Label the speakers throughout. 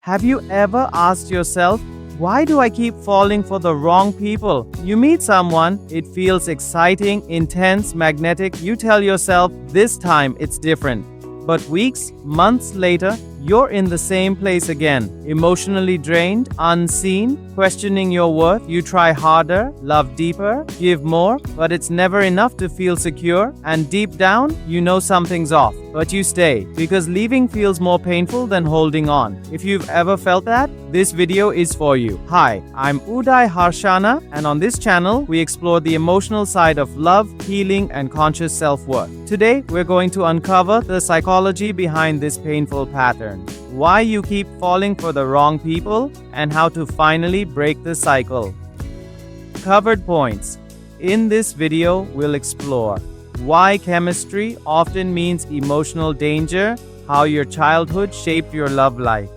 Speaker 1: Have you ever asked yourself, why do I keep falling for the wrong people? You meet someone, it feels exciting, intense, magnetic. You tell yourself, this time it's different. But weeks, months later, you're in the same place again. Emotionally drained, unseen, questioning your worth. You try harder, love deeper, give more, but it's never enough to feel secure. And deep down, you know something's off. But you stay, because leaving feels more painful than holding on. If you've ever felt that, this video is for you. Hi, I'm Udai Harshana, and on this channel, we explore the emotional side of love, healing, and conscious self-worth. Today, we're going to uncover the psychology behind this painful pattern, why you keep falling for the wrong people, and how to finally break the cycle. Covered points. In this video, we'll explore why chemistry often means emotional danger, how your childhood shaped your love life,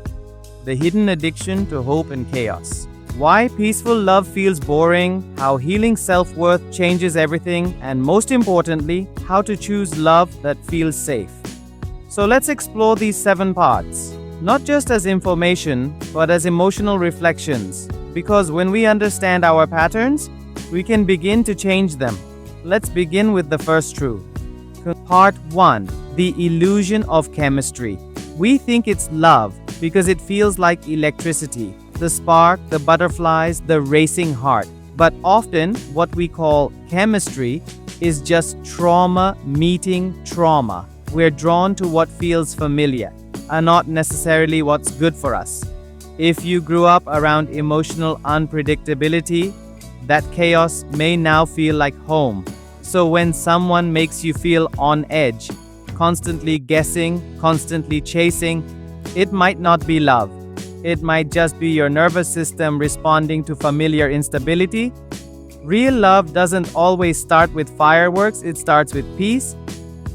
Speaker 1: the hidden addiction to hope and chaos, why peaceful love feels boring, how healing self-worth changes everything, and most importantly, how to choose love that feels safe. So let's explore these 7 parts, not just as information, but as emotional reflections, because when we understand our patterns, we can begin to change them. Let's begin with the first truth. Part 1. The illusion of chemistry. We think it's love because it feels like electricity, the spark, the butterflies, the racing heart. But often, what we call chemistry is just trauma meeting trauma. We're drawn to what feels familiar, and not necessarily what's good for us. If you grew up around emotional unpredictability, that chaos may now feel like home. So when someone makes you feel on edge, constantly guessing, constantly chasing, it might not be love. It might just be your nervous system responding to familiar instability. Real love doesn't always start with fireworks, it starts with peace,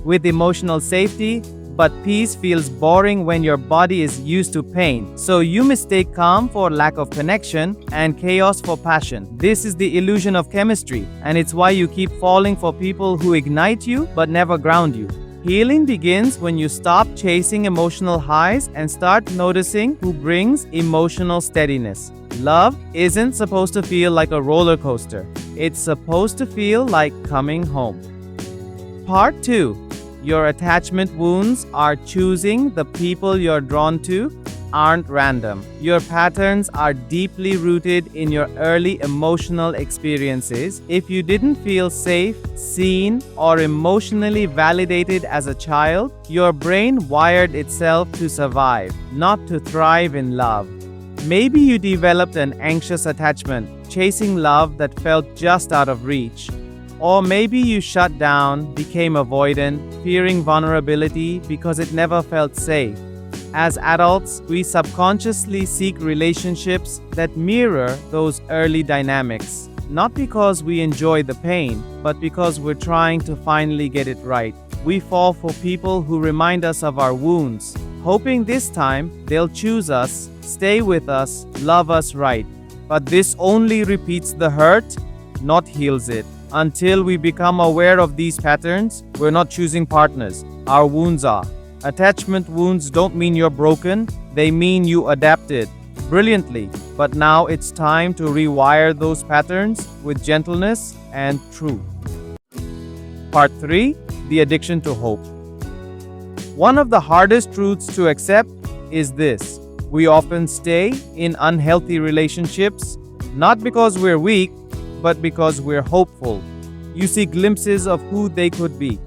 Speaker 1: with emotional safety. But peace feels boring when your body is used to pain. So you mistake calm for lack of connection and chaos for passion. This is the illusion of chemistry, and it's why you keep falling for people who ignite you but never ground you. Healing begins when you stop chasing emotional highs and start noticing who brings emotional steadiness. Love isn't supposed to feel like a roller coaster. It's supposed to feel like coming home. Part 2. Your attachment wounds are choosing the people you're drawn to aren't random. Your patterns are deeply rooted in your early emotional experiences. If you didn't feel safe, seen, or emotionally validated as a child, your brain wired itself to survive, not to thrive in love. Maybe you developed an anxious attachment, chasing love that felt just out of reach. Or maybe you shut down, became avoidant, fearing vulnerability because it never felt safe. As adults, we subconsciously seek relationships that mirror those early dynamics, not because we enjoy the pain, but because we're trying to finally get it right. We fall for people who remind us of our wounds, hoping this time they'll choose us, stay with us, love us right. But this only repeats the hurt, not heals it. Until we become aware of these patterns, we're not choosing partners. Our wounds are. Attachment wounds don't mean you're broken, they mean you adapted brilliantly. But now it's time to rewire those patterns with gentleness and truth. Part 3. The addiction to hope. One of the hardest truths to accept is this. We often stay in unhealthy relationships, not because we're weak, but because we're hopeful. You see glimpses of who they could be.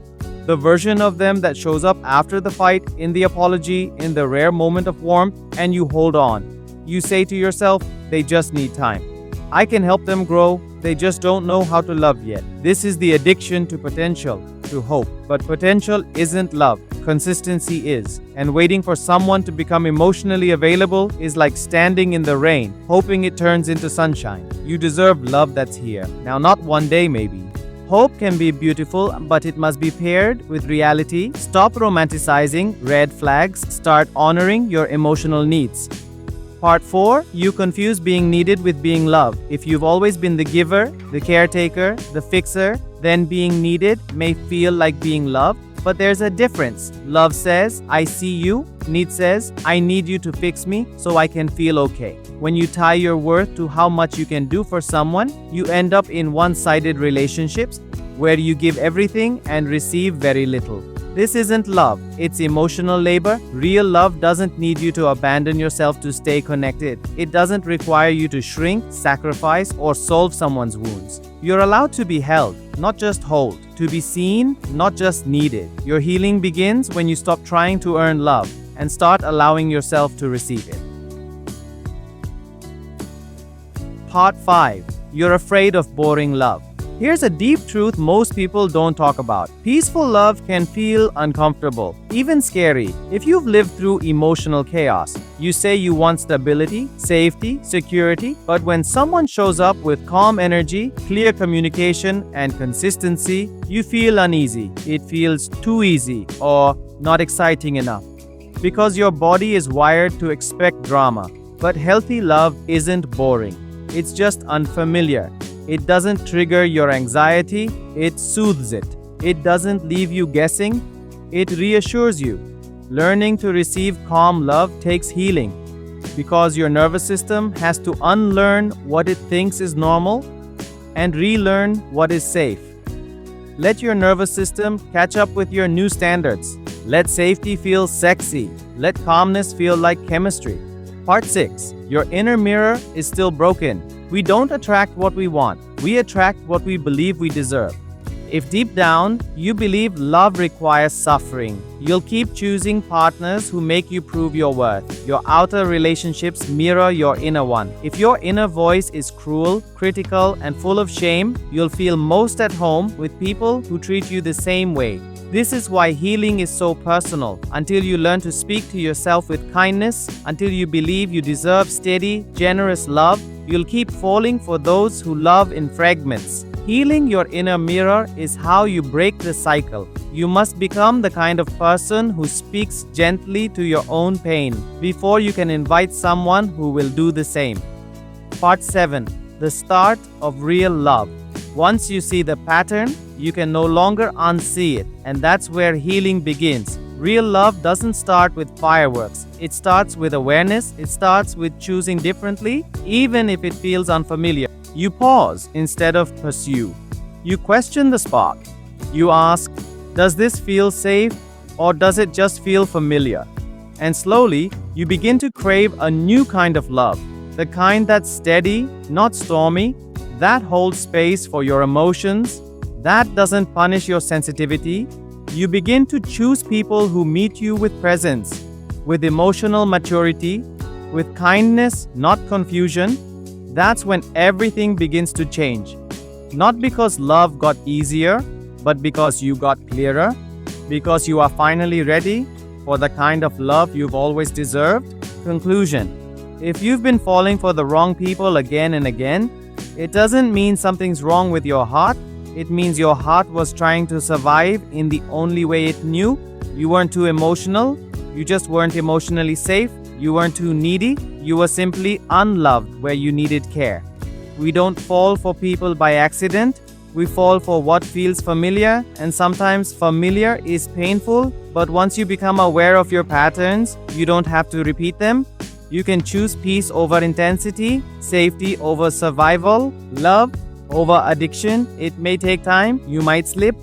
Speaker 1: The version of them that shows up after the fight, in the apology, in the rare moment of warmth, and you hold on. You say to yourself, they just need time. I can help them grow, they just don't know how to love yet. This is the addiction to potential, to hope. But potential isn't love, consistency is. And waiting for someone to become emotionally available is like standing in the rain, hoping it turns into sunshine. You deserve love that's here. Now, not one day maybe. Hope can be beautiful, but it must be paired with reality. Stop romanticizing red flags, start honoring your emotional needs. Part 4. You confuse being needed with being loved. If you've always been the giver, the caretaker, the fixer, then being needed may feel like being loved. But there's a difference. Love says, I see you. Need says, I need you to fix me so I can feel okay. When you tie your worth to how much you can do for someone, you end up in one-sided relationships where you give everything and receive very little. This isn't love, it's emotional labor. Real love doesn't need you to abandon yourself to stay connected. It doesn't require you to shrink, sacrifice, or solve someone's wounds. You're allowed to be held, not just hold. To be seen, not just needed. Your healing begins when you stop trying to earn love and start allowing yourself to receive it. Part 5. You're afraid of boring love. Here's a deep truth most people don't talk about. Peaceful love can feel uncomfortable, even scary. If you've lived through emotional chaos, you say you want stability, safety, security, but when someone shows up with calm energy, clear communication, and consistency, you feel uneasy. It feels too easy or not exciting enough. Because your body is wired to expect drama. But healthy love isn't boring. It's just unfamiliar. It doesn't trigger your anxiety, it soothes it. It doesn't leave you guessing, it reassures you. Learning to receive calm love takes healing, because your nervous system has to unlearn what it thinks is normal and relearn what is safe. Let your nervous system catch up with your new standards. Let safety feel sexy. Let calmness feel like chemistry. Part 6. Your inner mirror is still broken. We don't attract what we want. We attract what we believe we deserve. If deep down, you believe love requires suffering, you'll keep choosing partners who make you prove your worth. Your outer relationships mirror your inner one. If your inner voice is cruel, critical, and full of shame, you'll feel most at home with people who treat you the same way. This is why healing is so personal. Until you learn to speak to yourself with kindness, until you believe you deserve steady, generous love, you'll keep falling for those who love in fragments. Healing your inner mirror is how you break the cycle. You must become the kind of person who speaks gently to your own pain before you can invite someone who will do the same. Part 7. The start of real love. Once you see the pattern, you can no longer unsee it, and that's where healing begins. Real love doesn't start with fireworks. It starts with awareness. It starts with choosing differently, even if it feels unfamiliar. You pause instead of pursue. You question the spark. You ask, does this feel safe or does it just feel familiar? And slowly, you begin to crave a new kind of love. The kind that's steady, not stormy, that holds space for your emotions, that doesn't punish your sensitivity. You begin to choose people who meet you with presence, with emotional maturity, with kindness, not confusion. That's when everything begins to change. Not because love got easier, but because you got clearer, because you are finally ready for the kind of love you've always deserved. Conclusion. If you've been falling for the wrong people again and again, it doesn't mean something's wrong with your heart. It means your heart was trying to survive in the only way it knew. You weren't too emotional. You just weren't emotionally safe. You weren't too needy. You were simply unloved where you needed care. We don't fall for people by accident. We fall for what feels familiar, and sometimes familiar is painful. But once you become aware of your patterns, you don't have to repeat them. You can choose peace over intensity, safety over survival, love over addiction. It may take time, you might slip,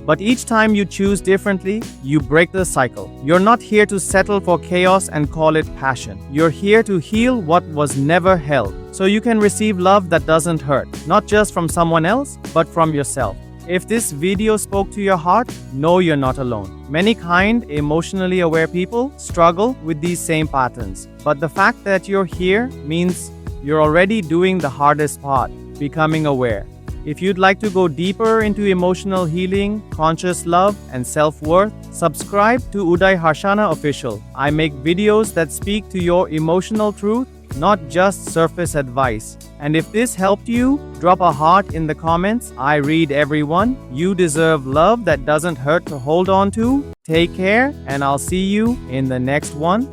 Speaker 1: but each time you choose differently, you break the cycle. You're not here to settle for chaos and call it passion. You're here to heal what was never held, so you can receive love that doesn't hurt, not just from someone else, but from yourself. If this video spoke to your heart, know you're not alone. Many kind, emotionally aware people struggle with these same patterns, but the fact that you're here means you're already doing the hardest part, becoming aware. If you'd like to go deeper into emotional healing, conscious love, and self-worth, subscribe to Udai Harshana Official. I make videos that speak to your emotional truth, not just surface advice. And if this helped you, drop a heart in the comments. I read everyone. You deserve love that doesn't hurt to hold on to. Take care, and I'll see you in the next one.